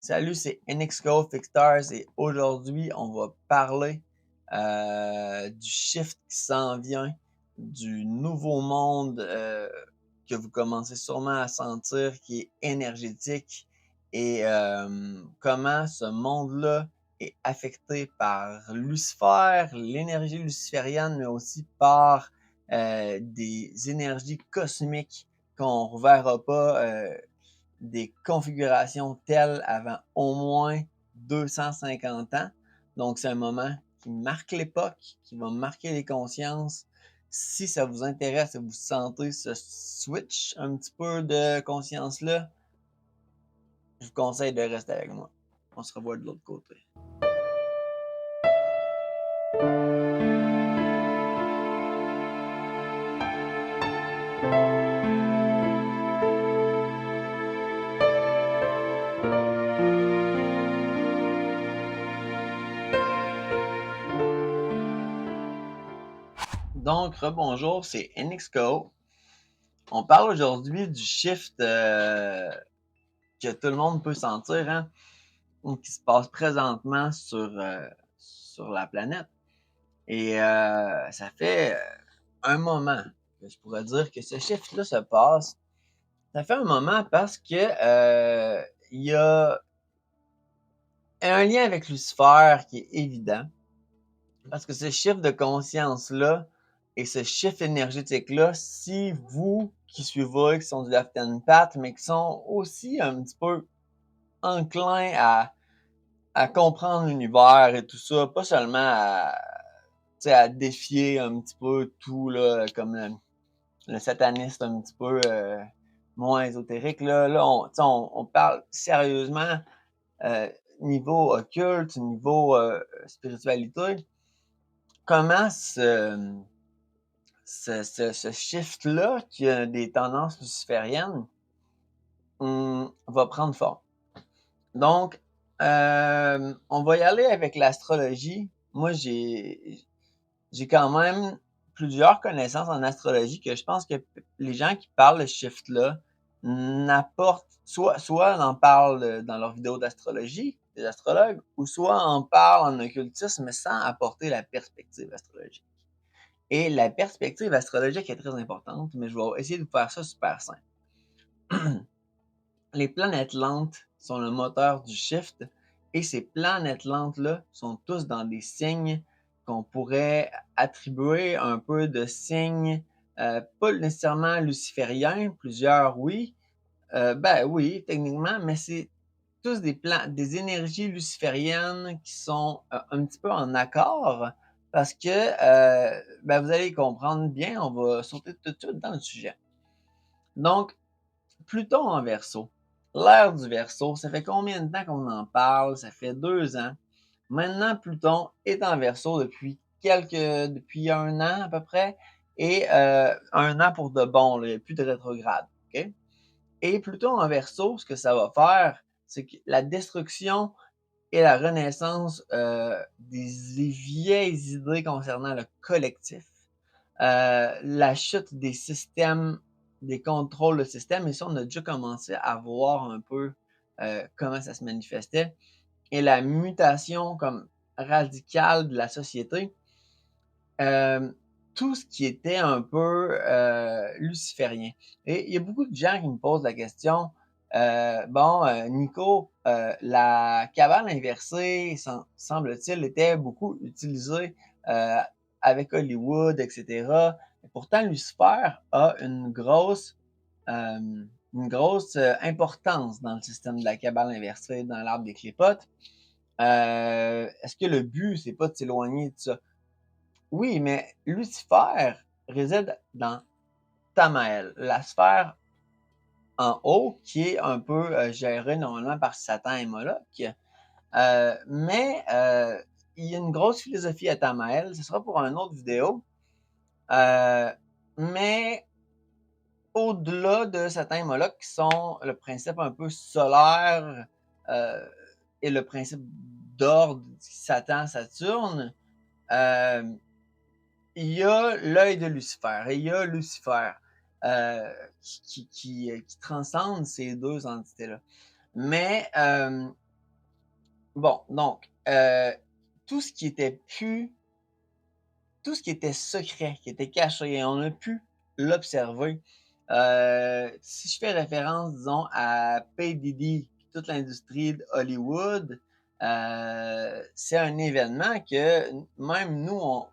Salut, c'est NXCO Fixstars et aujourd'hui, on va parler du shift qui s'en vient, du nouveau monde que vous commencez sûrement à sentir, qui est énergétique et comment ce monde-là est affecté par Lucifer, l'énergie luciférienne, mais aussi par des énergies cosmiques qu'on ne reverra pas des configurations telles avant au moins 250 ans. Donc, c'est un moment qui marque l'époque, qui va marquer les consciences. Si ça vous intéresse et vous sentez ce switch un petit peu de conscience-là, je vous conseille de rester avec moi. On se revoit de l'autre côté. Donc, rebonjour, c'est NXCO. On parle aujourd'hui du shift que tout le monde peut sentir, hein, qui se passe présentement sur la planète. Et ça fait un moment que je pourrais dire que ce shift-là se passe. Ça fait un moment parce que il y a un lien avec Lucifer qui est évident. Parce que ce shift de conscience-là et ce shift énergétique-là, si vous qui suivez, qui sont du left hand path, mais qui sont aussi un petit peu enclins à comprendre l'univers et tout ça, pas seulement à défier un petit peu tout, là, comme le sataniste un petit peu moins ésotérique. Là on parle sérieusement euh, niveau occulte, niveau spiritualité. Comment ce shift-là, qui a des tendances lucifériennes, va prendre forme. Donc, on va y aller avec l'astrologie. Moi, j'ai quand même plusieurs connaissances en astrologie que je pense que les gens qui parlent de shift-là n'apportent, soit en parlent dans leurs vidéos d'astrologie, des astrologues, ou soit en parlent en occultisme, mais sans apporter la perspective astrologique. Et la perspective astrologique est très importante, mais je vais essayer de vous faire ça super simple. Les planètes lentes sont le moteur du shift et ces planètes lentes-là sont tous dans des signes qu'on pourrait attribuer un peu de signes, pas nécessairement lucifériens, plusieurs oui, ben oui, techniquement, mais c'est tous des énergies lucifériennes qui sont un petit peu en accord parce que, ben vous allez comprendre bien, on va sauter tout de suite dans le sujet. Donc, Pluton en Verseau. L'ère du Verseau, ça fait combien de temps qu'on en parle? Ça fait 2 ans. Maintenant, Pluton est en Verseau depuis un an à peu près, et un an pour de bon, là, il n'y a plus de rétrograde. OK? Et Pluton en Verseau, ce que ça va faire, c'est que la destruction et la renaissance des vieilles idées concernant le collectif, la chute des systèmes, des contrôles de système, et ça, on a déjà commencé à voir un peu comment ça se manifestait, et la mutation comme radicale de la société, euh, tout ce qui était un peu luciférien. Et il y a beaucoup de gens qui me posent la question, Nico, la cabale inversée, semble-t-il, était beaucoup utilisée euh, avec Hollywood, etc. Et pourtant, Lucifer a une grosse importance dans le système de la cabale inversée, dans l'arbre des clépotes. Est-ce que le but, c'est pas de s'éloigner de ça? Oui, mais Lucifer réside dans Tamael, la sphère en haut qui est un peu gérée normalement par Satan et Moloch. Mais il y a une grosse philosophie à Tamael, ce sera pour une autre vidéo. Mais au-delà de Satan et Moloch, qui sont le principe un peu solaire euh, et le principe d'ordre Satan-Saturne, euh, il y a l'œil de Lucifer et il y a Lucifer qui transcende ces deux entités-là. Mais Bon, donc, tout ce qui était pu tout ce qui était secret, qui était caché, on a pu l'observer. Si je fais référence, disons, à P. Diddy, puis toute l'industrie de Hollywood, c'est un événement que même nous, on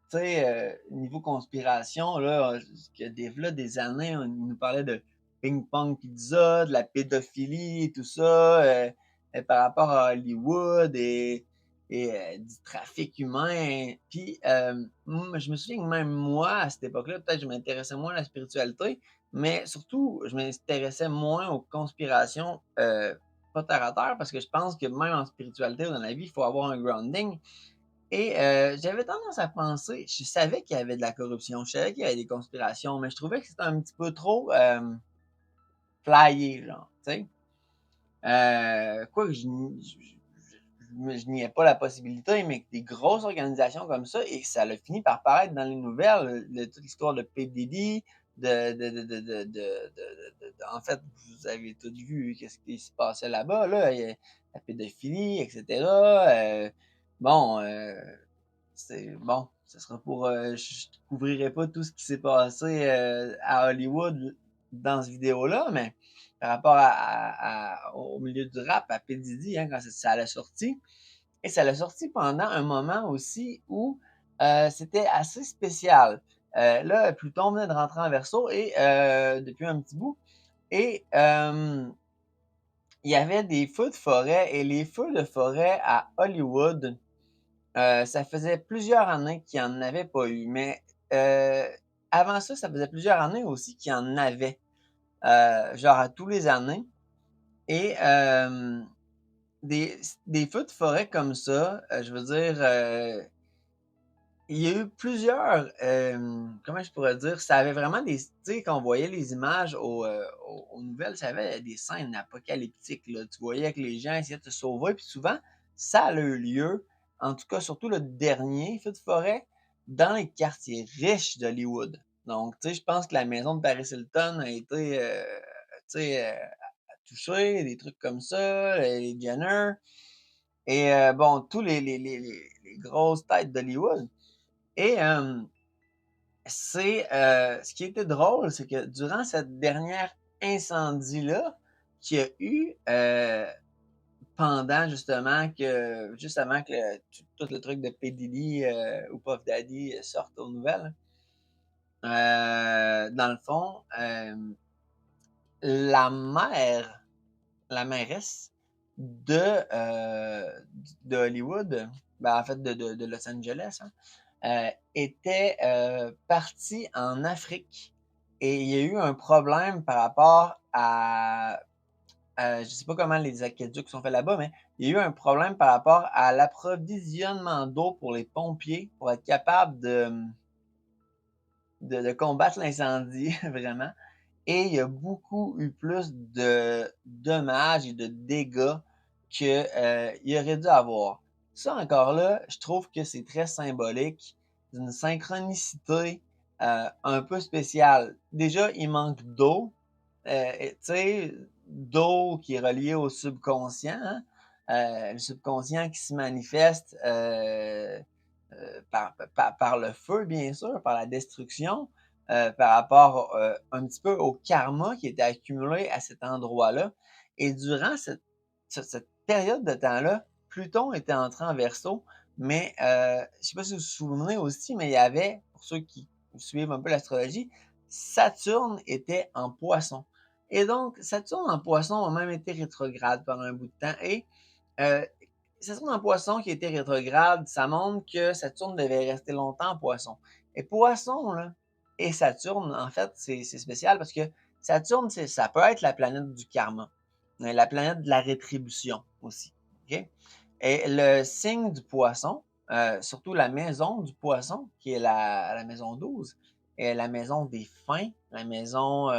tu sais, niveau conspiration, là, que des années, on nous parlait de ping-pong pizza, de la pédophilie et tout ça, par rapport à Hollywood et du trafic humain. Puis, je me souviens que même moi, à cette époque-là, peut-être je m'intéressais moins à la spiritualité, mais surtout, je m'intéressais moins aux conspirations, pas terre à terre, parce que je pense que même en spiritualité ou dans la vie, il faut avoir un grounding. Et j'avais tendance à penser je savais qu'il y avait de la corruption, je savais qu'il y avait des conspirations, mais je trouvais que c'était un petit peu trop, flyé, genre, tu sais? Quoique je niais pas la possibilité, mais que des grosses organisations comme ça et que ça a fini par paraître dans les nouvelles, toute l'histoire de P. Diddy, en fait, vous avez tous vu qu'est-ce qui se passait là-bas, là, la pédophilie et cetera, bon, c'est bon, ce sera pour, je couvrirai pas tout ce qui s'est passé, à Hollywood dans cette vidéo-là, mais par rapport au milieu du rap, à P. Diddy, hein, quand ça l'a sorti. Et ça l'a sorti pendant un moment aussi où c'était assez spécial. Là, Pluton venait de rentrer en Verseau et depuis un petit bout. Et il y avait des feux de forêt et les feux de forêt à Hollywood, ça faisait plusieurs années qu'il n'y en avait pas eu. Mais avant ça, ça faisait plusieurs années aussi qu'il y en avait, genre à tous les années. Et des feux de forêt comme ça, je veux dire, il y a eu plusieurs, comment je pourrais dire? Ça avait vraiment des tu sais, quand on voyait les images aux nouvelles, ça avait des scènes apocalyptiques, là. Tu voyais que les gens essayaient de se sauver, puis souvent, ça a eu lieu, en tout cas, surtout le dernier feu de forêt, dans les quartiers riches d'Hollywood. Donc, tu sais, je pense que la maison de Paris Hilton a été, tu sais, touchée, des trucs comme ça, les Jenner et bon, tous les grosses têtes d'Hollywood. Et ce qui était drôle, c'est que durant cette dernière incendie-là qu'il y a eu, pendant justement que juste avant que tout le truc de P. Diddy, ou Puff Daddy sorte aux nouvelles, dans le fond, la mère la mairesse de, de Hollywood, ben, en fait de Los Angeles, hein, était, partie en Afrique et il y a eu un problème par rapport à, je sais pas comment les aqueducs sont faits là-bas, mais il y a eu un problème par rapport à l'approvisionnement d'eau pour les pompiers, pour être capable de combattre l'incendie, vraiment. Et il y a beaucoup eu plus de dommages et de dégâts que, il aurait dû avoir. Ça encore là, je trouve que c'est très symbolique d'une synchronicité, un peu spéciale. Déjà, il manque d'eau, et tu sais, d'eau qui est reliée au subconscient, hein, le subconscient qui se manifeste, par le feu, bien sûr, par la destruction, par rapport, un petit peu au karma qui était accumulé à cet endroit-là. Et durant cette période de temps-là, Pluton était entré en Verseau, mais je ne sais pas si vous vous souvenez aussi, mais il y avait, pour ceux qui suivent un peu l'astrologie, Saturne était en Poisson. Et donc, Saturne en Poisson a même été rétrograde pendant un bout de temps. Et euh, Saturne en Poisson qui était rétrograde, ça montre que Saturne devait rester longtemps en Poisson. Et Poisson, là, et Saturne, en fait, c'est spécial parce que Saturne, ça peut être la planète du karma, la planète de la rétribution aussi. OK? Et le signe du Poisson, surtout la maison du Poisson, qui est la maison 12, est la maison des fins, la maison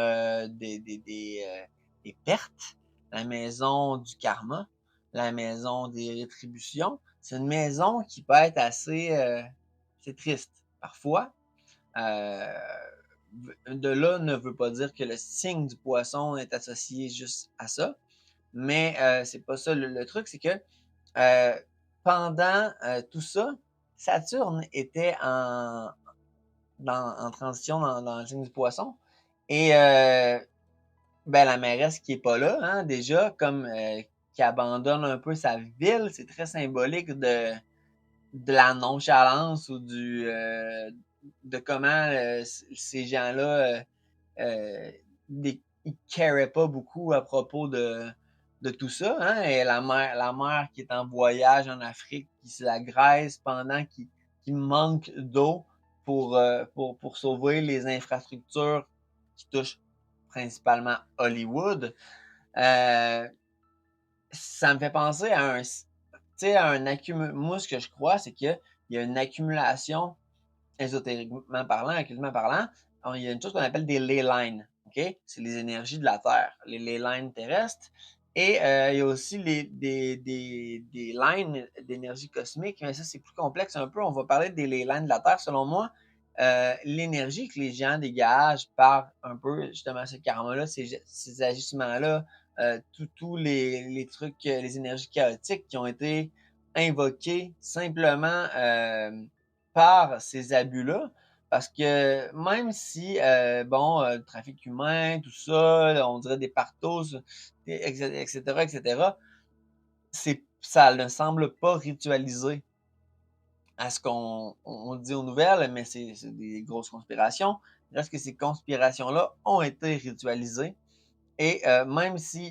des pertes, la maison du karma, la maison des rétributions. C'est une maison qui peut être assez triste parfois. Euh, de là ne veut pas dire que le signe du poisson est associé juste à ça, mais c'est pas ça. Le truc, c'est que euh, pendant tout ça, Saturne était en transition dans le signe du poisson. Et ben, la mairesse qui est pas là, hein, déjà, comme qui abandonne un peu sa ville, c'est très symbolique de la nonchalance ou de comment ces gens-là ils caraient pas beaucoup à propos de tout ça. Hein? Et la mère qui est en voyage en Afrique, qui se la graisse pendant qu'il manque d'eau pour sauver les infrastructures qui touchent principalement Hollywood. Euh, Ça me fait penser à moi, ce que je crois, c'est qu'il y a une accumulation ésotériquement parlant, occultement parlant. Alors, il y a une chose qu'on appelle des ley lines. OK? C'est les énergies de la Terre, les ley lines terrestres. Et il y a aussi des lines d'énergie cosmique, mais ça, c'est plus complexe un peu. On va parler des ley lines de la Terre. Selon moi, l'énergie que les gens dégagent par un peu, justement, ce karma-là, ces agissements-là, tous les trucs, les énergies chaotiques qui ont été invoqués simplement par ces abus-là. Parce que même si, le trafic humain, tout ça, là, on dirait des partos, etc., etc., ça ne semble pas ritualisé à ce qu'on dit aux nouvelles, mais c'est des grosses conspirations. Il reste que ces conspirations-là ont été ritualisées. Et même si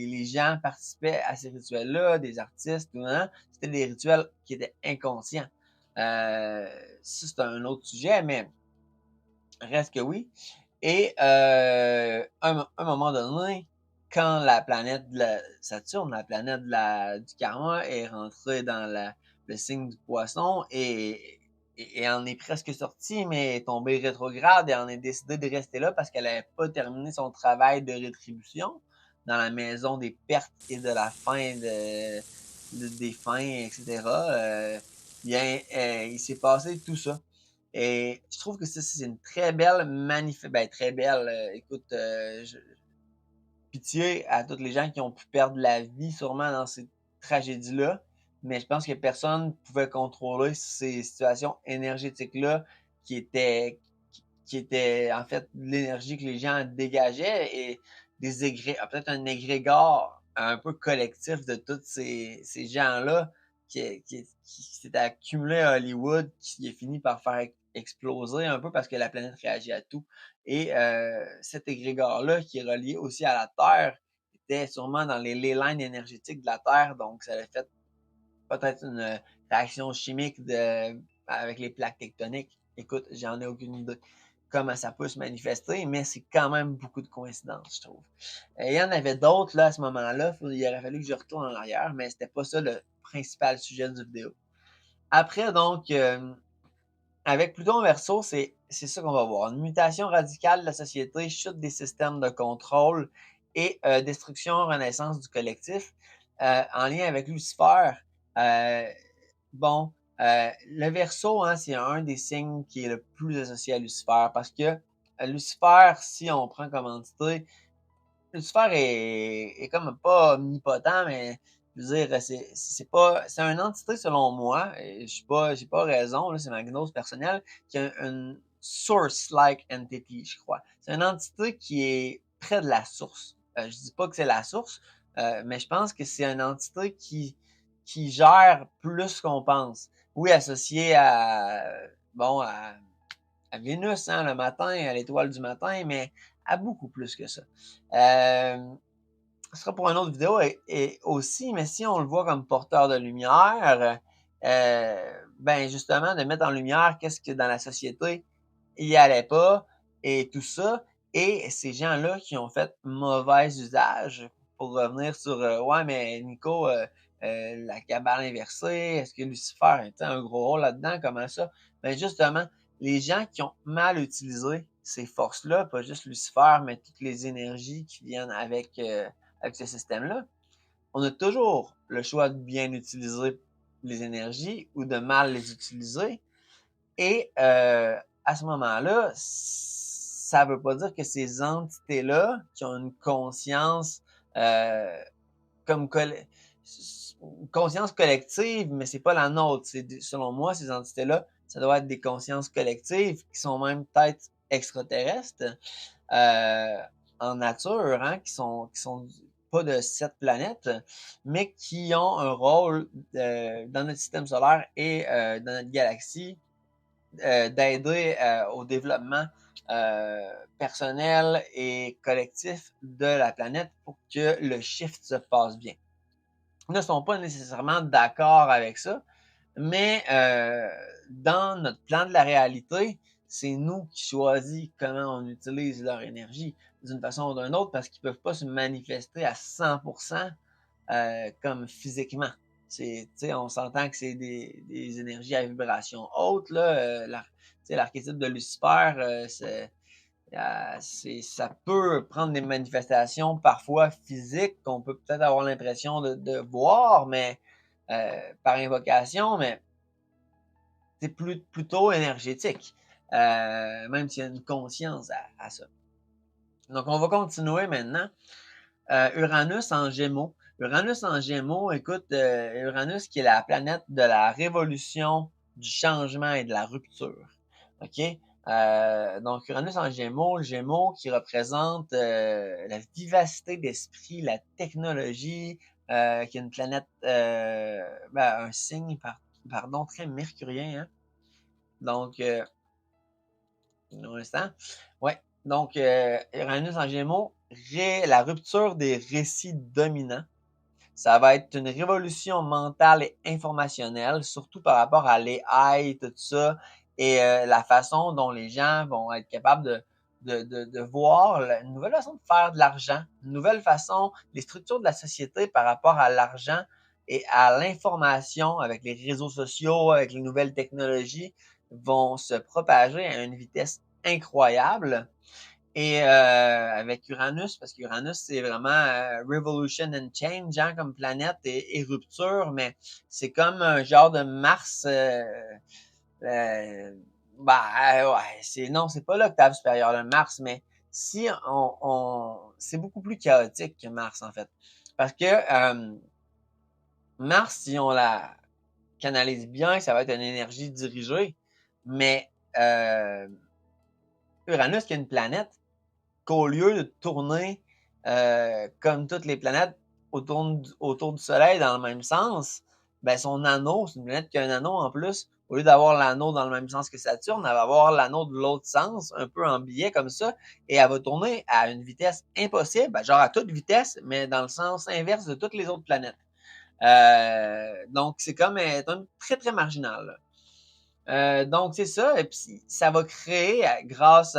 les gens participaient à ces rituels-là, des artistes, hein, c'était des rituels qui étaient inconscients. Ça, c'est un autre sujet, mais reste que oui. Et un moment donné, quand la planète de Saturne, la planète du karma, est rentrée dans le signe du poisson et en est presque sortie, mais est tombée rétrograde et en est décidé de rester là parce qu'elle n'avait pas terminé son travail de rétribution dans la maison des pertes et de la fin des fins, etc. Bien, il s'est passé tout ça. Et je trouve que ça, c'est une très belle très belle. Écoute, pitié à tous les gens qui ont pu perdre la vie sûrement dans ces tragédies-là. Mais je pense que personne ne pouvait contrôler ces situations énergétiques-là qui étaient, qui étaient en fait l'énergie que les gens dégageaient et peut-être un égrégore un peu collectif de tous ces gens-là qui s'est accumulé à Hollywood, qui est fini par faire exploser un peu parce que la planète réagit à tout. Et cet égrégore-là, qui est relié aussi à la Terre, était sûrement dans les lines énergétiques de la Terre, donc ça a fait peut-être une réaction chimique avec les plaques tectoniques. Écoute, j'en ai aucune idée comment ça peut se manifester, mais c'est quand même beaucoup de coïncidences, je trouve. Il y en avait d'autres là à ce moment-là, il aurait fallu que je retourne en arrière, mais c'était pas ça le principal sujet du vidéo. Après, donc, avec Pluton en Verseau, c'est ça qu'on va voir. Une mutation radicale de la société, chute des systèmes de contrôle et destruction, renaissance du collectif. En lien avec Lucifer, euh, bon, le Verseau, hein, c'est un des signes qui est le plus associé à Lucifer parce que Lucifer, si on prend comme entité, Lucifer est comme pas omnipotent, mais je veux dire, c'est une entité selon moi, et j'ai pas raison, là, c'est ma gnose personnelle, qui a une source-like entity, je crois. C'est une entité qui est près de la source. Je dis pas que c'est la source, mais je pense que c'est une entité qui gère plus qu'on pense. Oui, associée à Vénus, hein, le matin, à l'étoile du matin, mais à beaucoup plus que ça. Ce sera pour une autre vidéo et aussi, mais si on le voit comme porteur de lumière, ben justement, de mettre en lumière qu'est-ce que dans la société, il n'y allait pas et tout ça. Et ces gens-là qui ont fait mauvais usage, pour revenir sur ouais, mais Nico, la cabale inversée, est-ce que Lucifer a un gros rôle là-dedans? Comment ça? Ben justement, les gens qui ont mal utilisé ces forces-là, pas juste Lucifer, mais toutes les énergies qui viennent avec ce système-là, on a toujours le choix de bien utiliser les énergies ou de mal les utiliser. Et à ce moment-là, ça ne veut pas dire que ces entités-là, qui ont une conscience comme une conscience collective, mais c'est pas la nôtre. Selon moi, ces entités-là, ça doit être des consciences collectives qui sont même peut-être extraterrestres euh, en nature, hein, qui sont pas de cette planète, mais qui ont un rôle dans notre système solaire et dans notre galaxie d'aider au développement personnel et collectif de la planète pour que le shift se passe bien. Ils ne sont pas nécessairement d'accord avec ça, mais dans notre plan de la réalité, c'est nous qui choisissons comment on utilise leur énergie d'une façon ou d'une autre parce qu'ils ne peuvent pas se manifester à 100% comme physiquement. On s'entend que c'est des énergies à vibration haute. Là, l'archétype de Lucifer, ça peut prendre des manifestations parfois physiques qu'on peut peut-être avoir l'impression de voir, mais par invocation, mais c'est plutôt énergétique, même s'il y a une conscience à ça. Donc, on va continuer maintenant. Uranus en Gémeaux. Uranus en Gémeaux, écoute, Uranus qui est la planète de la révolution, du changement et de la rupture. OK? Donc, Uranus en Gémeaux, le Gémeaux qui représente la vivacité d'esprit, la technologie, qui est une planète, un signe, pardon, très mercurien. Hein? Donc, un instant. Ouais. Donc, Uranus en Gémeaux, la rupture des récits dominants. Ça va être une révolution mentale et informationnelle, surtout par rapport à l'AI, tout ça, et la façon dont les gens vont être capables de voir une nouvelle façon de faire de l'argent, une nouvelle façon, les structures de la société par rapport à l'argent et à l'information avec les réseaux sociaux, avec les nouvelles technologies, vont se propager à une vitesse incroyable. Et avec Uranus, parce qu'Uranus, c'est vraiment Revolution and Change hein, comme planète et rupture, mais c'est comme un genre de Mars. Ouais, non, c'est pas l'octave supérieure de Mars, mais si c'est beaucoup plus chaotique que Mars, en fait. Parce que Mars, si on la canalise bien, ça va être une énergie dirigée, mais Uranus, qui est une planète, qu'au lieu de tourner comme toutes les planètes autour du Soleil dans le même sens, ben son anneau, c'est une planète qui a un anneau en plus. Au lieu d'avoir l'anneau dans le même sens que Saturne, elle va avoir l'anneau de l'autre sens, un peu en biais comme ça, et elle va tourner à une vitesse impossible, ben, genre à toute vitesse, mais dans le sens inverse de toutes les autres planètes. Donc, c'est comme très, très marginal. Là. Donc, c'est ça. Et puis, ça va créer, grâce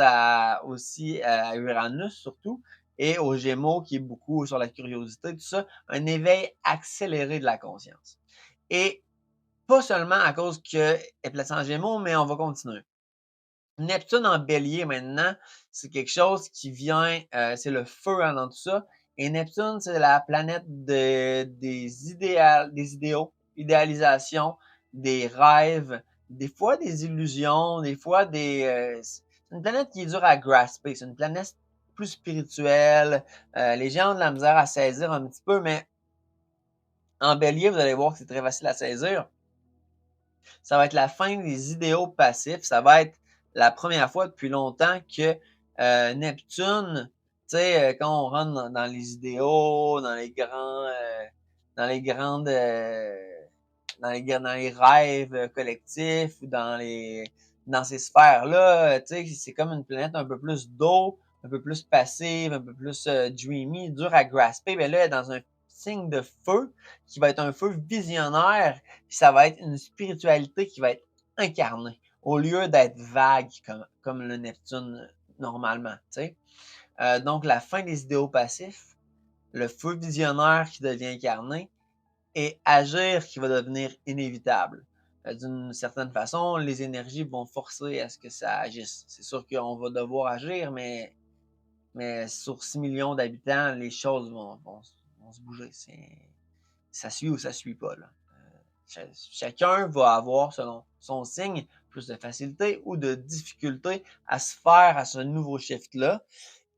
aussi à Uranus surtout, et aux Gémeaux, qui est beaucoup sur la curiosité, tout ça, un éveil accéléré de la conscience. Et pas seulement à cause qu'elle est placée en Gémeaux, mais on va continuer. Neptune en bélier maintenant, c'est quelque chose qui vient, c'est le feu hein, dans tout ça. Et Neptune, c'est la planète des idéaux, idéalisation, des rêves, des fois des illusions, des fois c'est une planète qui est dure à grasper. C'est une planète plus spirituelle. Les gens ont de la misère à saisir un petit peu, mais en bélier, vous allez voir que c'est très facile à saisir. Ça va être la fin des idéaux passifs. Ça va être la première fois depuis longtemps que Neptune, tu sais, quand on rentre dans les idéaux, dans les grands, dans les grandes, dans les rêves collectifs ou dans ces sphères-là, tu sais, c'est comme une planète un peu plus d'eau, un peu plus passive, un peu plus dreamy, dur à grasper. Mais là, elle est dans un signe de feu qui va être un feu visionnaire, puis ça va être une spiritualité qui va être incarnée au lieu d'être vague comme le Neptune normalement. Tu sais. Donc, la fin des idéaux passifs, le feu visionnaire qui devient incarné et agir qui va devenir inévitable. D'une certaine façon, les énergies vont forcer à ce que ça agisse. C'est sûr qu'on va devoir agir, mais sur 6 millions d'habitants, les choses vont se bouger. Ça suit ou ça suit pas. Là. Chacun va avoir, selon son signe, plus de facilité ou de difficulté à se faire à ce nouveau shift-là.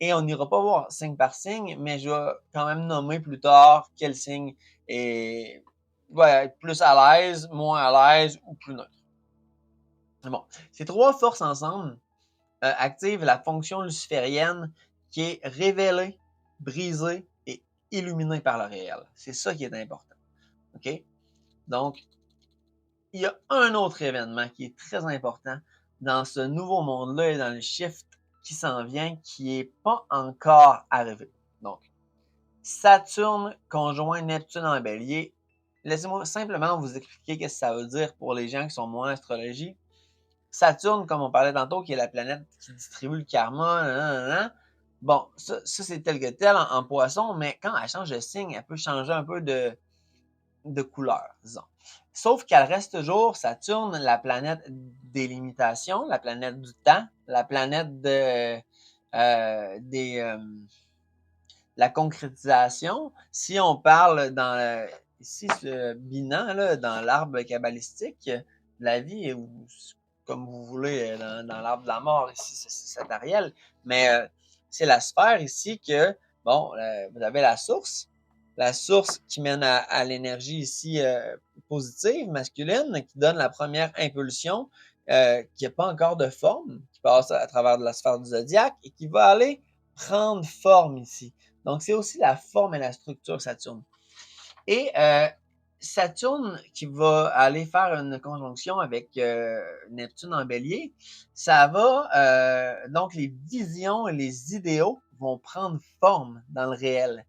Et on n'ira pas voir signe par signe, mais je vais quand même nommer plus tard quel signe est va être plus à l'aise, moins à l'aise ou plus neutre. Bon, ces trois forces ensemble activent la fonction luciférienne qui est révélée, brisée et illuminée par le réel. C'est ça qui est important. OK? Donc, il y a un autre événement qui est très important dans ce nouveau monde-là et dans le shift qui s'en vient, qui n'est pas encore arrivé. Donc, Saturne conjoint Neptune en bélier. Laissez-moi simplement vous expliquer ce que ça veut dire pour les gens qui sont moins astrologie. Saturne, comme on parlait tantôt, qui est la planète qui distribue le karma, nanana. Bon, ça c'est tel que tel en poisson, mais quand elle change de signe, elle peut changer un peu de couleur, disons. Sauf qu'elle reste toujours, Saturne, la planète des limitations, la planète du temps, la planète la concrétisation. Si on parle ici, ce binan, là, dans l'arbre kabbalistique, la vie, ou comme vous voulez, dans l'arbre de la mort, ici, c'est Ariel, mais c'est la sphère ici que, bon, vous avez la source qui mène à l'énergie ici positive, masculine, qui donne la première impulsion, qui n'a pas encore de forme, qui passe à travers de la sphère du zodiaque et qui va aller prendre forme ici. Donc, c'est aussi la forme et la structure Saturne. Et Saturne qui va aller faire une conjonction avec Neptune en bélier, ça va, donc les visions et les idéaux vont prendre forme dans le réel.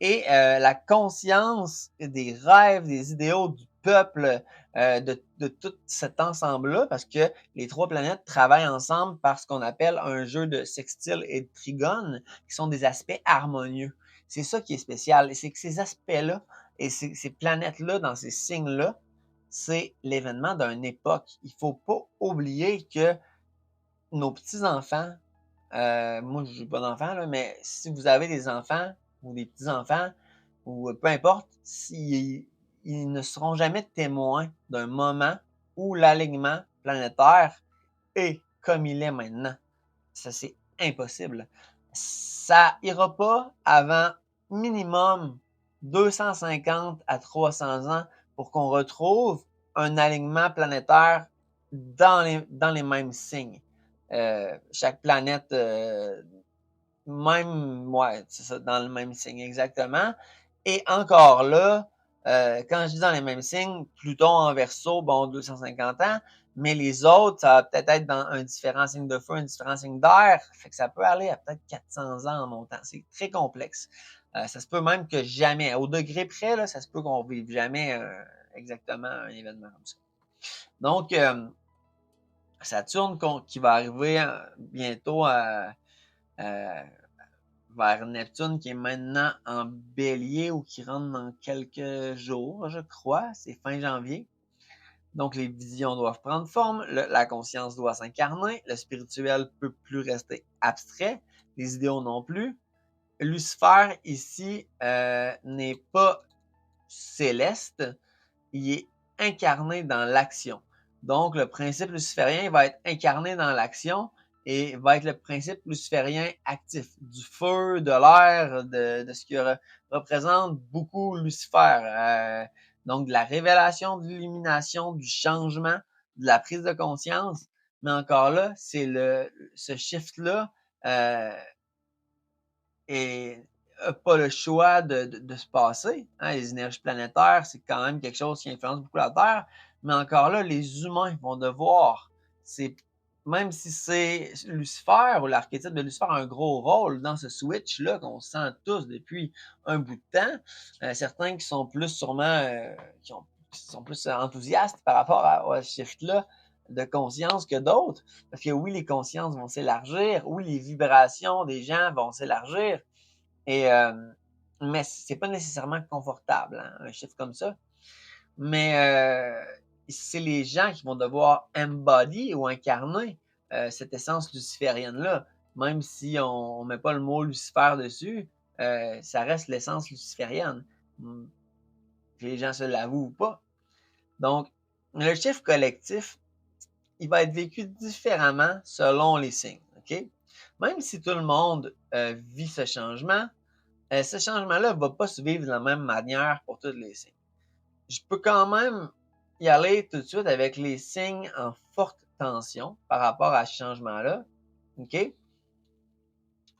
Et la conscience des rêves, des idéaux du peuple, de tout cet ensemble-là, parce que les trois planètes travaillent ensemble par ce qu'on appelle un jeu de sextile et de trigone, qui sont des aspects harmonieux. C'est ça qui est spécial, c'est que ces aspects-là et ces planètes-là, dans ces signes-là, c'est l'événement d'une époque. Il ne faut pas oublier que nos petits-enfants, moi je n'ai pas d'enfants, là, mais si vous avez des enfants ou des petits-enfants, ou peu importe, ils ne seront jamais témoins d'un moment où l'alignement planétaire est comme il est maintenant. Ça, c'est impossible. Ça ira pas avant minimum 250 à 300 ans pour qu'on retrouve un alignement planétaire dans les mêmes signes. Chaque planète, même, ouais, c'est ça, dans le même signe, exactement. Et encore là, quand je dis dans les mêmes signes, Pluton en Verseau, bon, 250 ans, mais les autres, ça va peut-être être dans un différent signe de feu, un différent signe d'air, fait que ça peut aller à peut-être 400 ans en montant. C'est très complexe. Ça se peut même que jamais, au degré près, là, ça se peut qu'on ne vive jamais exactement un événement comme ça. Donc, Saturne qui va arriver bientôt vers Neptune qui est maintenant en bélier ou qui rentre dans quelques jours, je crois. C'est fin janvier. Donc, les visions doivent prendre forme, la conscience doit s'incarner, le spirituel peut plus rester abstrait, les idéaux non plus. Lucifer, ici, n'est pas céleste, il est incarné dans l'action. Donc, le principe luciférien va être incarné dans l'action et va être le principe luciférien actif, du feu, de l'air, de ce qui représente beaucoup Lucifer. Donc, de la révélation, de l'illumination, du changement, de la prise de conscience. Mais encore là, c'est ce shift-là et n'a pas le choix de se passer. Hein. Les énergies planétaires, c'est quand même quelque chose qui influence beaucoup la Terre. Mais encore là, les humains vont devoir, même si c'est Lucifer ou l'archétype de Lucifer a un gros rôle dans ce switch-là qu'on sent tous depuis un bout de temps, certains qui sont plus sûrement, qui sont plus enthousiastes par rapport à ce shift-là de conscience que d'autres. Parce que oui, les consciences vont s'élargir, oui, les vibrations des gens vont s'élargir, et, mais c'est pas nécessairement confortable, hein, un chiffre comme ça. Mais c'est les gens qui vont devoir embody ou incarner cette essence luciférienne-là. Même si on ne met pas le mot Lucifer dessus, ça reste l'essence luciférienne. Que les gens se l'avouent ou pas. Donc, le chiffre collectif, il va être vécu différemment selon les signes. OK? Même si tout le monde vit ce changement, ce changement-là ne va pas se vivre de la même manière pour tous les signes. je peux quand même y aller tout de suite avec les signes en forte tension par rapport à ce changement-là. OK?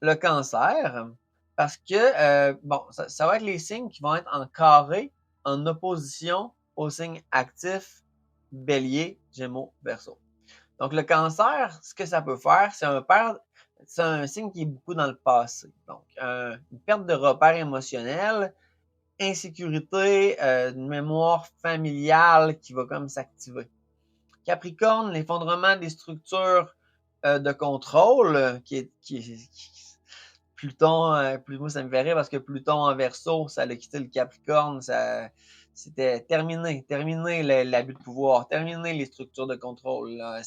Le cancer, parce que, bon, ça va être les signes qui vont être en carré, en opposition aux signes actifs Bélier, Gémeaux, Verseau. Donc, le cancer, ce que ça peut faire, c'est un signe qui est beaucoup dans le passé. Donc, une perte de repères émotionnels, insécurité, une mémoire familiale qui va comme s'activer. Capricorne, l'effondrement des structures de contrôle, Pluton, moi ça me fait rire parce que Pluton en Verseau, ça a quitté le Capricorne, c'était terminé l'abus de pouvoir, terminé les structures de contrôle. Là.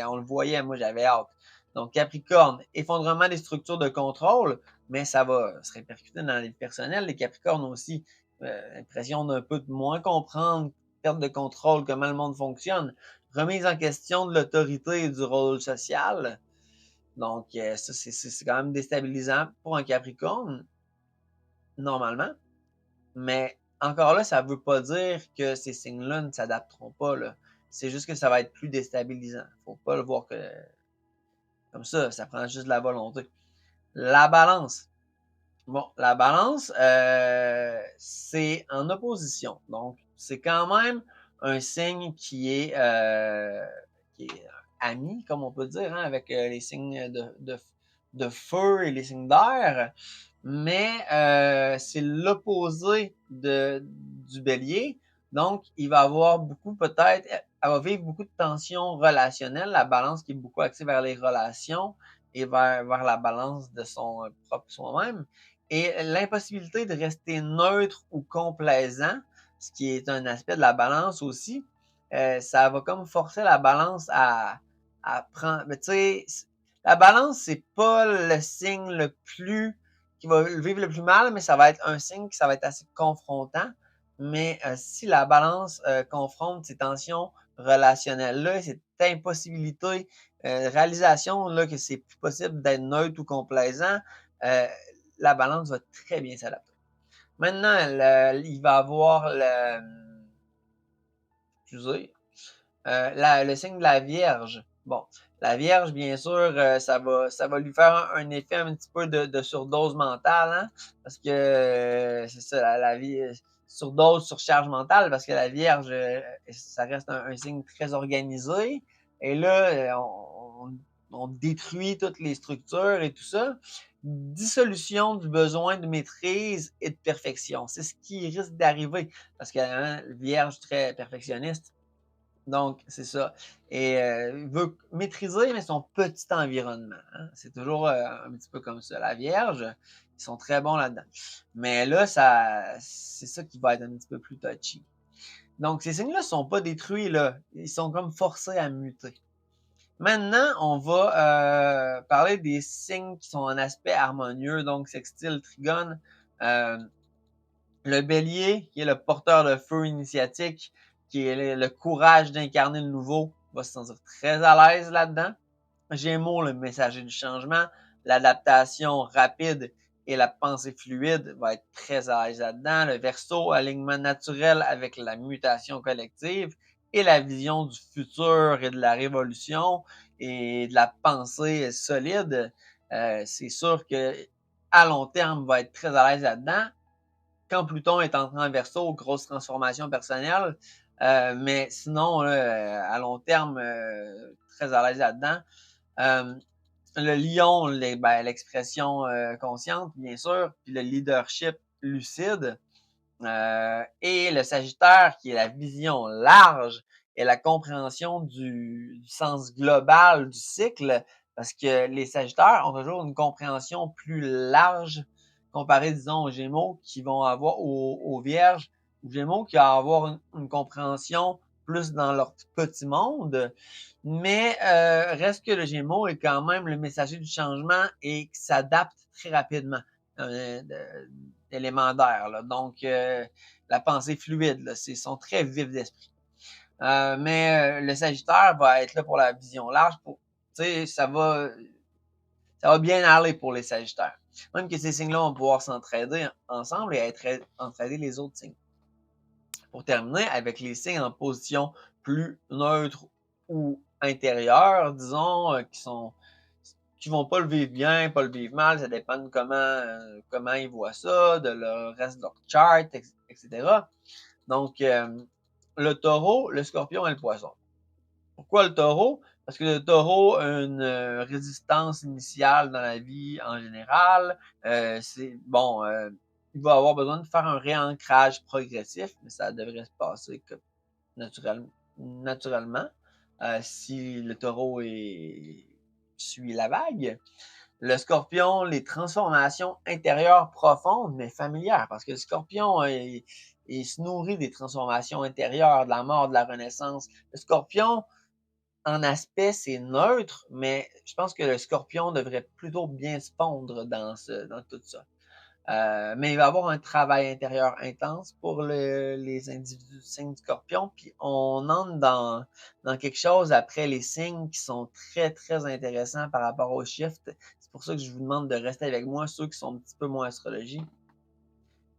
On le voyait, moi j'avais hâte. Donc Capricorne, effondrement des structures de contrôle, mais ça va se répercuter dans les personnels. Les Capricornes aussi, impression d'un peu de moins comprendre, perte de contrôle, comment le monde fonctionne, remise en question de l'autorité et du rôle social. Donc, ça, c'est quand même déstabilisant pour un Capricorne, normalement. Mais encore là, ça ne veut pas dire que ces signes-là ne s'adapteront pas. Là. C'est juste que ça va être plus déstabilisant. Faut pas le voir comme ça prend juste de la volonté. La balance. Bon, la balance, c'est en opposition. Donc, c'est quand même un signe qui est ami, comme on peut dire, hein, avec les signes de feu et les signes d'air. Mais c'est l'opposé du bélier. Donc, il va avoir beaucoup, peut-être, elle va vivre beaucoup de tensions relationnelles. La balance qui est beaucoup axée vers les relations et vers la balance de son propre soi-même. Et l'impossibilité de rester neutre ou complaisant, ce qui est un aspect de la balance aussi, ça va comme forcer la balance à prendre. Mais tu sais, la balance, c'est pas le signe le plus qui va vivre le plus mal, mais ça va être un signe qui ça va être assez confrontant. Mais si la balance confronte ces tensions relationnelles-là, cette impossibilité, réalisation là, que c'est plus possible d'être neutre ou complaisant, euh, la balance va très bien s'adapter. Maintenant, il va avoir excusez, le signe de la Vierge. Bon, la Vierge, bien sûr, ça va lui faire un effet un petit peu de surdose mentale, hein, parce que c'est ça, la vie, surdose, surcharge mentale, parce que la Vierge, ça reste un signe très organisé. Et là, on détruit toutes les structures et tout ça. Dissolution du besoin de maîtrise et de perfection. C'est ce qui risque d'arriver, parce que Vierge très perfectionniste, donc, c'est ça. Et il veut maîtriser, mais son petit environnement. Hein. C'est toujours un petit peu comme ça. La Vierge, ils sont très bons là-dedans. Mais là, c'est ça qui va être un petit peu plus touchy. Donc, ces signes-là ne sont pas détruits, là. Ils sont comme forcés à muter. Maintenant, on va parler des signes qui sont en aspect harmonieux, donc sextile, trigone. Le bélier, qui est le porteur de feu initiatique, qui est le courage d'incarner le nouveau, va se sentir très à l'aise là-dedans. Gémeaux, le messager du changement, l'adaptation rapide et la pensée fluide va être très à l'aise là-dedans. Le Verseau, alignement naturel avec la mutation collective et la vision du futur et de la révolution et de la pensée solide. C'est sûr que à long terme, va être très à l'aise là-dedans. Quand Pluton est entré en Verseau, grosse transformation personnelle. Mais sinon, à long terme, très à l'aise là-dedans. Le lion, l'expression consciente, bien sûr, puis le leadership lucide. Et le Sagittaire, qui est la vision large et la compréhension du sens global du cycle, parce que les Sagittaires ont toujours une compréhension plus large comparé, disons, aux Gémeaux qui vont avoir, aux Vierges, aux Gémeaux qui vont avoir une compréhension plus dans leur petit monde. Mais reste que le Gémeaux est quand même le messager du changement et qui s'adapte très rapidement. Élément d'air. Là. Donc, la pensée fluide, là, ils sont très vifs d'esprit. Mais le Sagittaire va être là pour la vision large. Ça va bien aller pour les Sagittaires. Même que ces signes-là vont pouvoir s'entraider ensemble et entraider les autres signes. Pour terminer, avec les signes en position plus neutre ou intérieure, disons, qui vont pas le vivre bien, pas le vivre mal, ça dépend de comment ils voient ça, de le reste de leur chart, etc. Donc, le taureau, le scorpion et le poisson. Pourquoi le taureau? Parce que le taureau a une résistance initiale dans la vie en général. Il va avoir besoin de faire un réancrage progressif, mais ça devrait se passer naturellement si le taureau suit la vague. Le scorpion, les transformations intérieures profondes, mais familières, parce que le scorpion, il se nourrit des transformations intérieures, de la mort, de la renaissance. Le scorpion, en aspect, c'est neutre, mais je pense que le scorpion devrait plutôt bien se fondre dans tout ça. Mais il va y avoir un travail intérieur intense pour les individus du signe du scorpion, puis on entre dans quelque chose après les signes qui sont très, très intéressants par rapport au shift. C'est pour ça que je vous demande de rester avec moi, ceux qui sont un petit peu moins astrologie.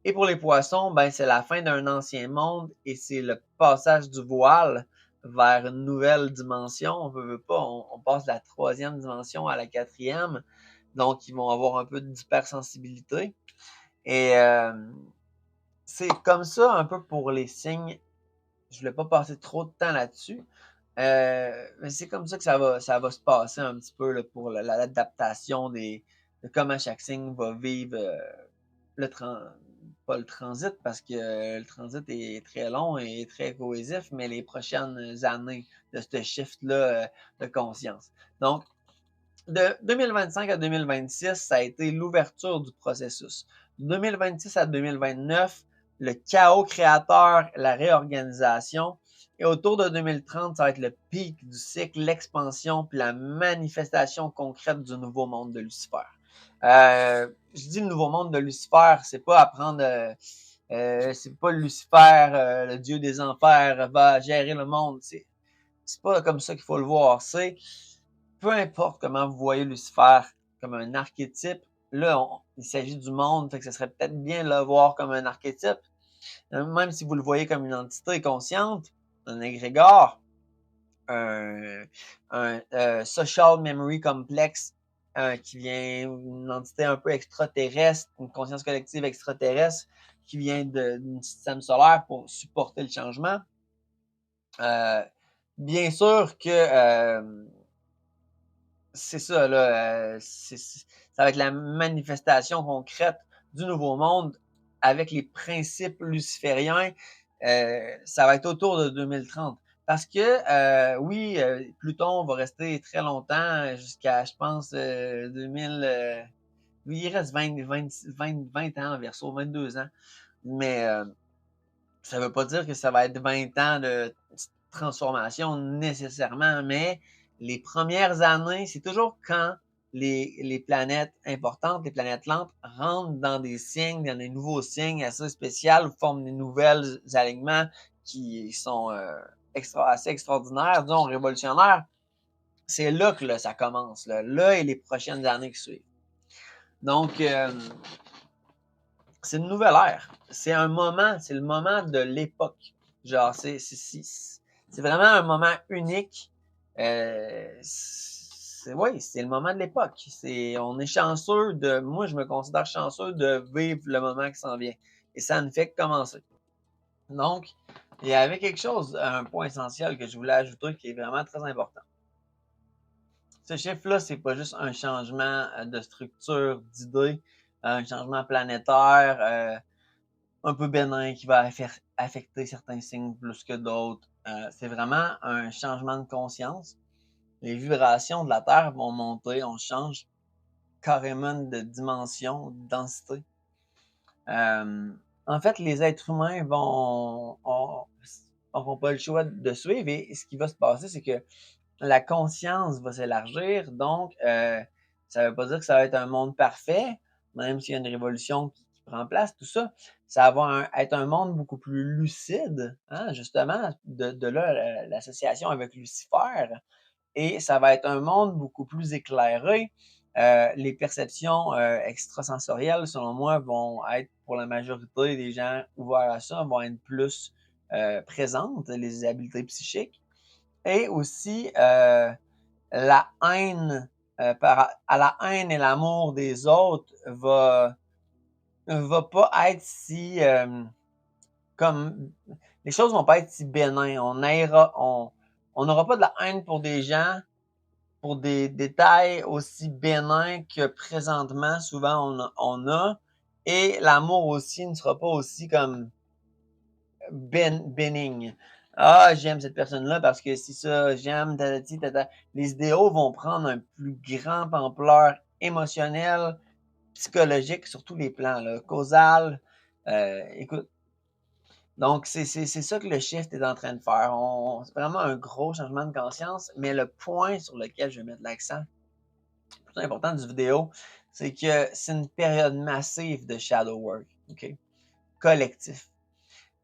Et pour les poissons, ben, c'est la fin d'un ancien monde et c'est le passage du voile vers une nouvelle dimension. On veut pas, on passe de la 3e dimension à la 4e. Donc, ils vont avoir un peu d'hypersensibilité. Et c'est comme ça un peu pour les signes. Je voulais pas passer trop de temps là-dessus. Mais c'est comme ça que ça va se passer un petit peu là, pour l'adaptation de comment chaque signe va vivre le pas le transit, parce que le transit est très long et très cohésif, mais les prochaines années de ce shift-là de conscience. Donc, de 2025 à 2026, ça a été l'ouverture du processus. De 2026 à 2029, le chaos créateur, la réorganisation. Et autour de 2030, ça va être le pic du cycle, l'expansion puis la manifestation concrète du nouveau monde de Lucifer. Je dis le nouveau monde de Lucifer, c'est pas apprendre, c'est pas Lucifer, le dieu des enfers, va gérer le monde. C'est pas comme ça qu'il faut le voir. C'est peu importe comment vous voyez Lucifer comme un archétype, là, il s'agit du monde, fait que ce serait peut-être bien de le voir comme un archétype. Même si vous le voyez comme une entité consciente, un égrégore, un social memory complex qui vient, une entité un peu extraterrestre, une conscience collective extraterrestre qui vient d'un système solaire pour supporter le changement. Bien sûr que c'est ça, là, ça va être la manifestation concrète du nouveau monde avec les principes lucifériens. Ça va être autour de 2030. Parce que, oui, Pluton va rester très longtemps, jusqu'à, je pense, 2000. Oui, il reste 20 ans en Verseau, 22 ans. Mais ça ne veut pas dire que ça va être 20 ans de transformation nécessairement, mais les premières années, c'est toujours quand les planètes importantes, les planètes lentes, rentrent dans des signes, dans des nouveaux signes assez spéciaux, forment des nouvelles alignements qui sont assez extraordinaires, disons révolutionnaires. C'est là que là, ça commence, là et les prochaines années qui suivent. Donc, c'est une nouvelle ère. C'est un moment, c'est le moment de l'époque. Genre, c'est vraiment un moment unique. Oui, c'est le moment de l'époque. On est chanceux moi, je me considère chanceux de vivre le moment qui s'en vient. Et ça ne fait que commencer. Donc, il y avait quelque chose, un point essentiel que je voulais ajouter qui est vraiment très important. Ce chiffre-là, c'est pas juste un changement de structure, d'idée, un changement planétaire, un peu bénin qui va affecter certains signes plus que d'autres. C'est vraiment un changement de conscience. Les vibrations de la Terre vont monter, on change carrément de dimension, de densité. En fait, les êtres humains n'auront pas le choix de suivre et ce qui va se passer, c'est que la conscience va s'élargir, donc ça ne veut pas dire que ça va être un monde parfait, même s'il y a une révolution qui prend place, tout ça. Ça va être un monde beaucoup plus lucide, hein, justement, de là l'association avec Lucifer, et ça va être un monde beaucoup plus éclairé. Les perceptions extrasensorielles, selon moi, vont être, pour la majorité des gens ouverts à ça, vont être plus présentes, les habiletés psychiques, et aussi la haine, à la haine et l'amour des autres va pas être si comme les choses vont pas être si bénin. On n'aura pas de la haine pour des gens pour des détails aussi bénins que présentement souvent on a, et l'amour aussi ne sera pas aussi comme bénigne. Ah, j'aime cette personne-là parce que si ça, j'aime, tatati, tata. Les idéaux vont prendre un plus grand ampleur émotionnelle, psychologique, sur tous les plans, là, causal. Écoute, donc c'est ça que le shift est en train de faire. C'est vraiment un gros changement de conscience, mais le point sur lequel je vais mettre l'accent, le plus important du vidéo, c'est que c'est une période massive de shadow work, OK? Collectif.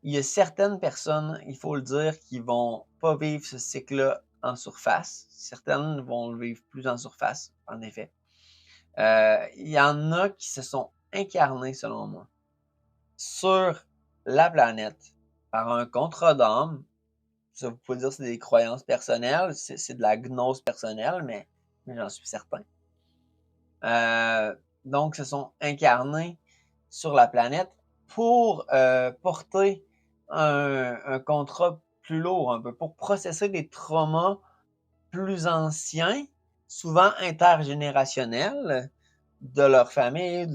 Il y a certaines personnes, il faut le dire, qui vont pas vivre ce cycle-là en surface. Certaines vont le vivre plus en surface, en effet. Il y en a qui se sont incarnés, selon moi, sur la planète par un contrat d'âme. Ça, vous pouvez dire que c'est des croyances personnelles, c'est de la gnose personnelle, mais j'en suis certain. Donc, se sont incarnés sur la planète pour porter un contrat plus lourd un peu, pour processer des traumas plus anciens, souvent intergénérationnels, de leur famille,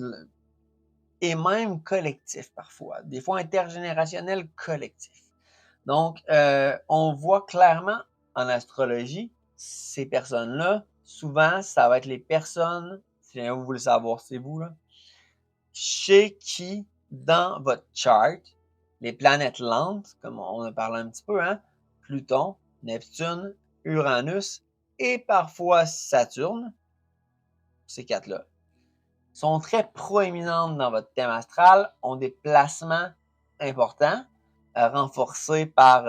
et même collectifs parfois, des fois intergénérationnels collectifs. Donc, on voit clairement en astrologie, ces personnes-là, souvent, ça va être les personnes, si vous voulez savoir, c'est vous, là, chez qui, dans votre chart, les planètes lentes, comme on a parlé un petit peu, hein, Pluton, Neptune, Uranus et parfois Saturne, ces quatre-là, sont très proéminentes dans votre thème astral, ont des placements importants, renforcés par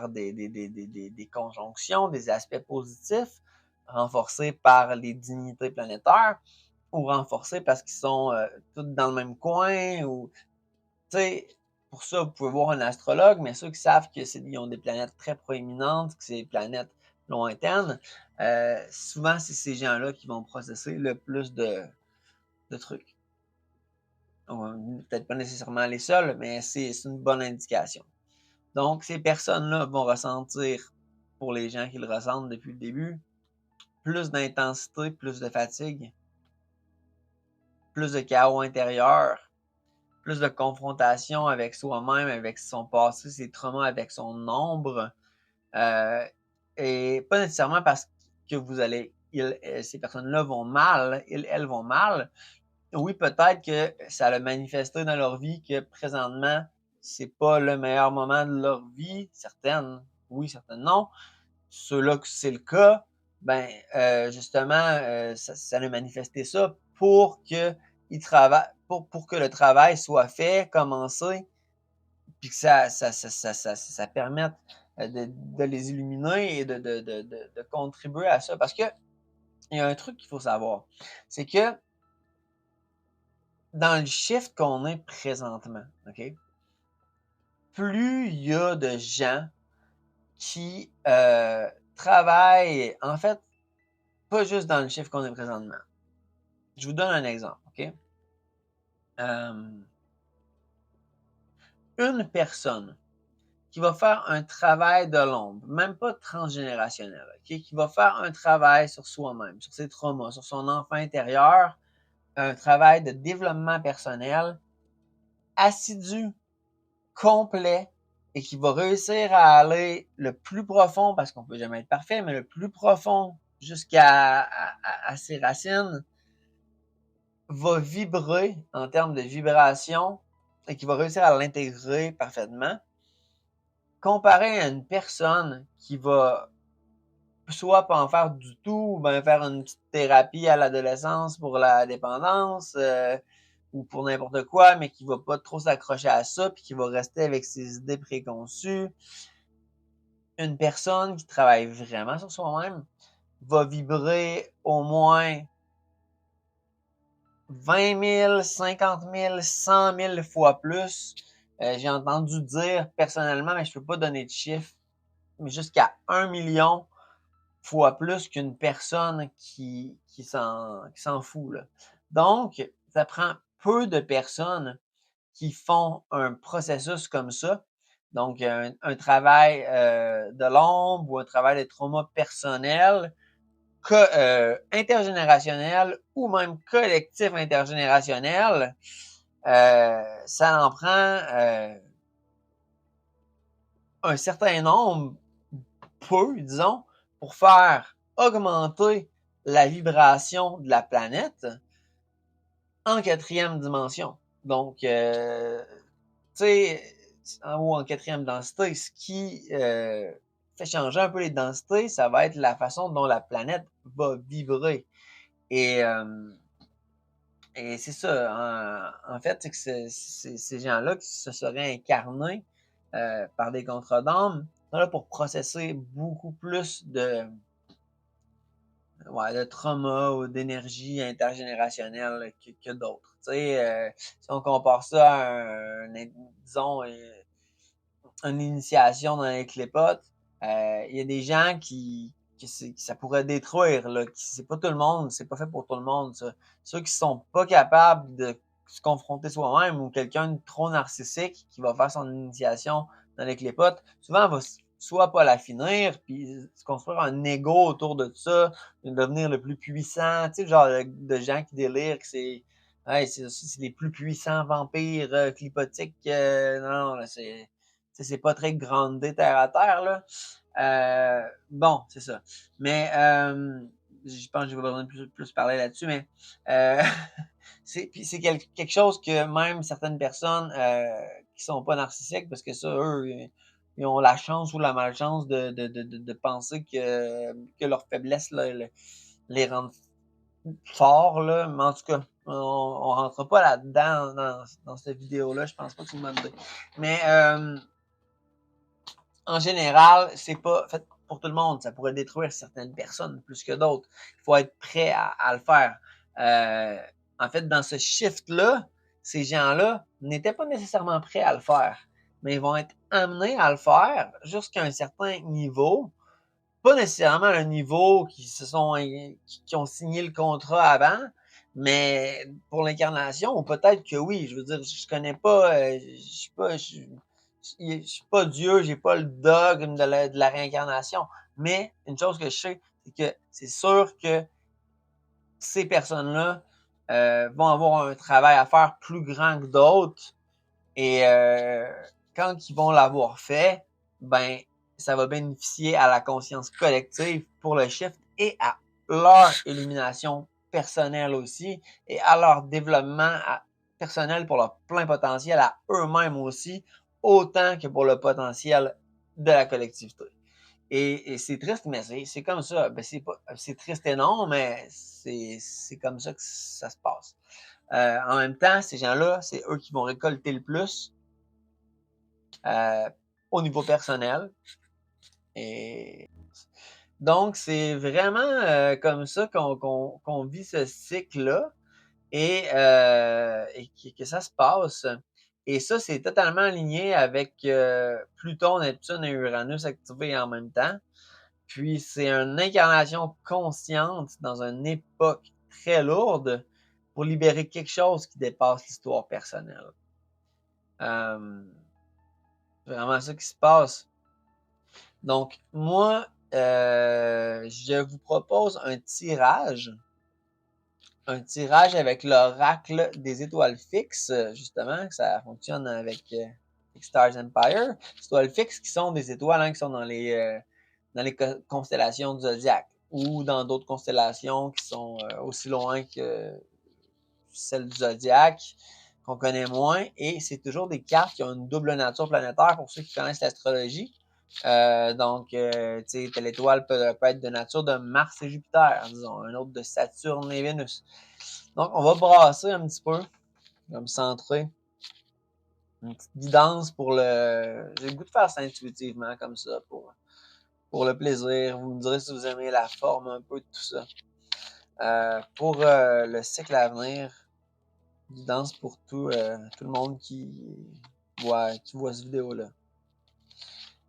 des conjonctions, des aspects positifs, renforcés par les dignités planétaires, ou renforcés parce qu'ils sont tous dans le même coin, ou, tu sais, pour ça, vous pouvez voir un astrologue, mais ceux qui savent qu'ils ont des planètes très proéminentes, que c'est des planètes lointaines, souvent, c'est ces gens-là qui vont processer le plus de trucs. Peut-être pas nécessairement les seuls, mais c'est une bonne indication. Donc, ces personnes-là vont ressentir, pour les gens qui le ressentent depuis le début, plus d'intensité, plus de fatigue, plus de chaos intérieur, plus de confrontation avec soi-même, avec son passé, ses traumas, avec son ombre. Et pas nécessairement parce que ces personnes-là vont mal, elles vont mal. Oui, peut-être que ça a manifesté dans leur vie que présentement, c'est pas le meilleur moment de leur vie. Certaines, oui, certaines non. Ceux-là que c'est le cas, ben justement, ça a manifesté ça pour que pour que le travail soit fait, commencé, puis que ça permette de les illuminer et de contribuer à ça. Parce que il y a un truc qu'il faut savoir, c'est que dans le shift qu'on est présentement, OK? Plus il y a de gens qui travaillent, en fait, pas juste dans le shift qu'on est présentement. Je vous donne un exemple, OK? Une personne qui va faire un travail de l'ombre, même pas transgénérationnel, OK? Qui va faire un travail sur soi-même, sur ses traumas, sur son enfant intérieur, un travail de développement personnel assidu, complet, et qui va réussir à aller le plus profond, parce qu'on peut jamais être parfait, mais le plus profond jusqu'à ses racines, va vibrer en termes de vibration et qui va réussir à l'intégrer parfaitement, comparé à une personne qui va soit pas en faire du tout, ou bien faire une petite thérapie à l'adolescence pour la dépendance, ou pour n'importe quoi, mais qui va pas trop s'accrocher à ça, puis qui va rester avec ses idées préconçues. Une personne qui travaille vraiment sur soi-même va vibrer au moins 20 000, 50 000, 100 000 fois plus J'ai entendu dire personnellement, mais je peux pas donner de chiffre, mais jusqu'à 1 million fois plus qu'une personne qui s'en fout, là. Donc, ça prend peu de personnes qui font un processus comme ça. Donc, un travail de l'ombre ou un travail de trauma personnel, intergénérationnel ou même collectif intergénérationnel. Ça en prend un certain nombre, peu, disons, pour faire augmenter la vibration de la planète en quatrième dimension. Donc, tu sais, en haut en quatrième densité, ce qui fait changer un peu les densités, ça va être la façon dont la planète va vibrer. Et, euh, et c'est ça, en fait, c'est que ces gens-là qui se seraient incarnés par des contrats d'âme sont là pour processer beaucoup plus de trauma ou d'énergie intergénérationnelle que d'autres. Tu sais, si on compare ça à disons, une initiation dans les clépotes, il y a des gens qui ça pourrait détruire, là. C'est pas tout le monde, c'est pas fait pour tout le monde, ça. Ceux qui sont pas capables de se confronter soi-même ou quelqu'un de trop narcissique qui va faire son initiation dans les clépotes, souvent va soit pas la finir, puis se construire un ego autour de ça, devenir le plus puissant, tu sais, le genre de gens qui délirent que c'est les plus puissants vampires clipotiques. Non, là, c'est pas très groundé terre à terre, là. Bon, c'est ça. Mais je pense que je vais besoin de plus parler là-dessus, mais euh, c'est quelque chose que même certaines personnes qui sont pas narcissiques, parce que ça, eux, ils ont la chance ou la malchance de penser que leur faiblesse là, les rend forts, là. Mais en tout cas, on rentre pas là-dedans dans cette vidéo-là. Je pense pas que c'est une bonne idée. Mais en général, c'est pas fait pour tout le monde. Ça pourrait détruire certaines personnes plus que d'autres. Il faut être prêt à le faire. Euh, en fait, dans ce shift-là, ces gens-là n'étaient pas nécessairement prêts à le faire, mais ils vont être amenés à le faire jusqu'à un certain niveau. Pas nécessairement un niveau qui ont signé le contrat avant, mais pour l'incarnation, ou peut-être que oui. Je veux dire, je connais pas, je suis pas Dieu, j'ai pas le dogme de la réincarnation. Mais une chose que je sais, c'est que c'est sûr que ces personnes-là vont avoir un travail à faire plus grand que d'autres. Et quand ils vont l'avoir fait, ben, ça va bénéficier à la conscience collective pour le shift et à leur illumination personnelle aussi et à leur développement personnel pour leur plein potentiel à eux-mêmes aussi, autant que pour le potentiel de la collectivité. Et c'est triste, mais c'est comme ça. Ben, c'est triste et non, mais c'est comme ça que ça se passe. En même temps, ces gens-là, c'est eux qui vont récolter le plus euh, au niveau personnel. Et donc, c'est vraiment comme ça qu'on vit ce cycle-là et que ça se passe. Et ça, c'est totalement aligné avec Pluton, Neptune et Uranus activés en même temps. Puis, c'est une incarnation consciente dans une époque très lourde pour libérer quelque chose qui dépasse l'histoire personnelle. C'est vraiment ça qui se passe. Donc, moi, je vous propose un tirage avec l'oracle des étoiles fixes, justement, ça fonctionne avec Stars Empire. Les étoiles fixes qui sont des étoiles qui sont dans les constellations du zodiaque ou dans d'autres constellations qui sont aussi loin que celles du zodiaque, qu'on connaît moins. Et c'est toujours des cartes qui ont une double nature planétaire pour ceux qui connaissent l'astrologie. Donc, tu sais, telle étoile peut être de nature de Mars et Jupiter, disons, un autre de Saturne et Vénus. Donc, on va brasser un petit peu, comme centrer, une petite guidance pour le. J'ai le goût de faire ça intuitivement, comme ça, pour le plaisir. Vous me direz si vous aimez la forme un peu de tout ça. Pour le cycle à venir, guidance pour tout le monde tu vois cette vidéo-là.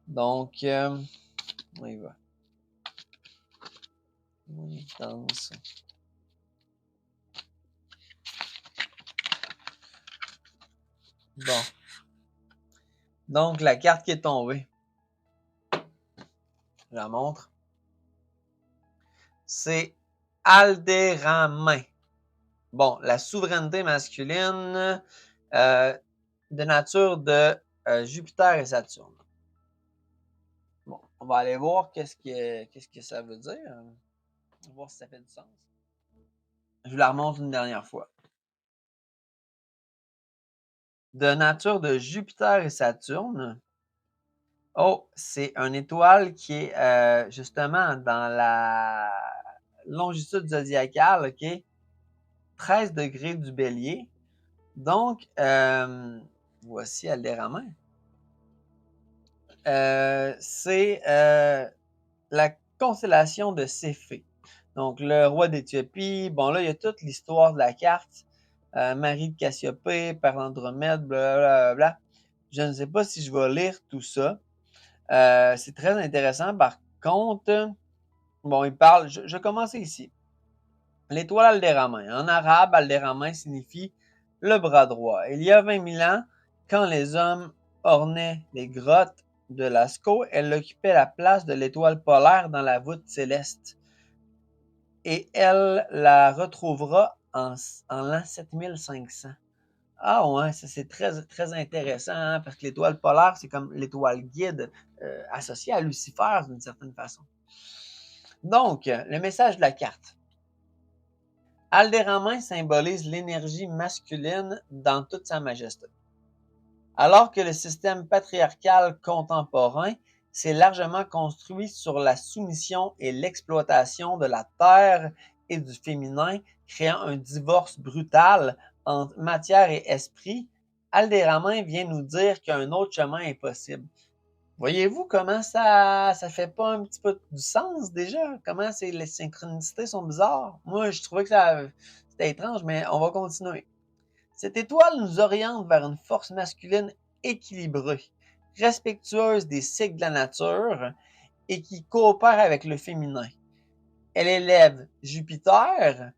Donc, on y va. Danse. Bon. Donc, la carte qui est tombée, je la montre, c'est Alderamin. Bon, la souveraineté masculine de nature de Jupiter et Saturne. Bon, on va aller voir qu'est-ce que ça veut dire. On va voir si ça fait du sens. Je vous la remonte une dernière fois. De nature de Jupiter et Saturne. Oh, c'est une étoile qui est justement dans la longitude zodiacale, OK? 13 degrés du bélier. Donc, voici Alderamin. C'est la constellation de Céphée. Donc, le roi d'Éthiopie. Bon, là, il y a toute l'histoire de la carte. Marie de Cassiopée, Père d'Andromède, blablabla. Je ne sais pas si je vais lire tout ça. C'est très intéressant. Par contre, bon, il parle. Je vais commencer ici. L'étoile Alderamin. En arabe, Alderamin signifie le bras droit. Il y a 20 000 ans, quand les hommes ornaient les grottes de Lascaux, elle occupait la place de l'étoile polaire dans la voûte céleste. Et elle la retrouvera en l'an 7500. Ah ouais, ça c'est très, très intéressant, hein, parce que l'étoile polaire, c'est comme l'étoile guide associée à Lucifer d'une certaine façon. Donc, le message de la carte. Alderamin symbolise l'énergie masculine dans toute sa majesté. Alors que le système patriarcal contemporain s'est largement construit sur la soumission et l'exploitation de la terre et du féminin, créant un divorce brutal entre matière et esprit, Alderamin vient nous dire qu'un autre chemin est possible. Voyez-vous comment ça fait pas un petit peu du sens déjà? Comment les synchronicités sont bizarres? Moi, je trouvais que c'était étrange, mais on va continuer. Cette étoile nous oriente vers une force masculine équilibrée, respectueuse des cycles de la nature et qui coopère avec le féminin. Elle élève Jupiter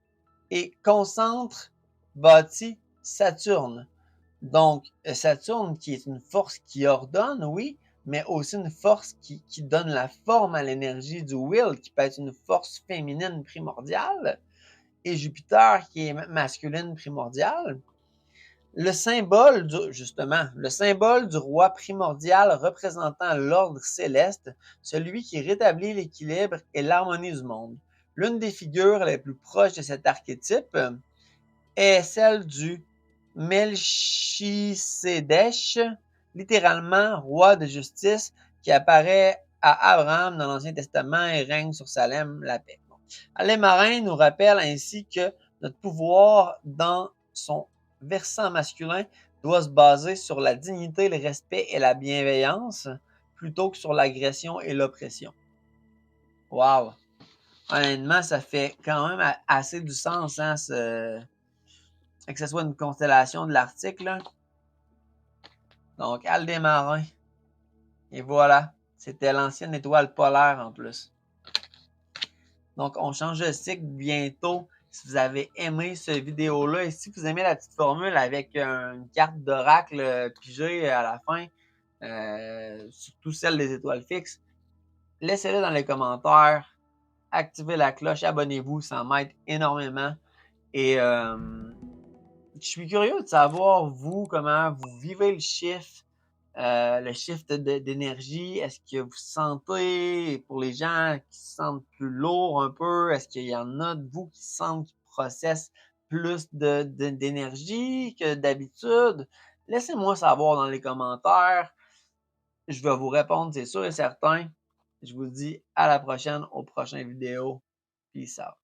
et concentre, bâtit Saturne. Donc, Saturne qui est une force qui ordonne, oui, mais aussi une force qui donne la forme à l'énergie du will, qui peut être une force féminine primordiale, et Jupiter qui est masculine primordiale. Le symbole du roi primordial représentant l'ordre céleste, celui qui rétablit l'équilibre et l'harmonie du monde. L'une des figures les plus proches de cet archétype est celle du Melchisedech, littéralement roi de justice, qui apparaît à Abraham dans l'Ancien Testament et règne sur Salem, la paix. Alderamin nous rappelle ainsi que notre pouvoir dans son versant masculin doit se baser sur la dignité, le respect et la bienveillance plutôt que sur l'agression et l'oppression. Wow! Honnêtement, ça fait quand même assez du sens, hein, que ce soit une constellation de l'article. Donc, Alderamin. Et voilà. C'était l'ancienne étoile polaire en plus. Donc, on change de cycle bientôt. Si vous avez aimé cette vidéo-là et si vous aimez la petite formule avec une carte d'oracle pigée à la fin, surtout celle des étoiles fixes, laissez-le dans les commentaires. Activez la cloche, abonnez-vous, ça m'aide énormément. Et je suis curieux de savoir, vous, comment vous vivez le shift d'énergie. Est-ce que vous sentez, pour les gens qui se sentent plus lourds un peu, est-ce qu'il y en a de vous qui sentent qu'ils processent plus d'énergie que d'habitude? Laissez-moi savoir dans les commentaires. Je vais vous répondre, c'est sûr et certain. Je vous dis à la prochaine, aux prochaines vidéos. Peace out.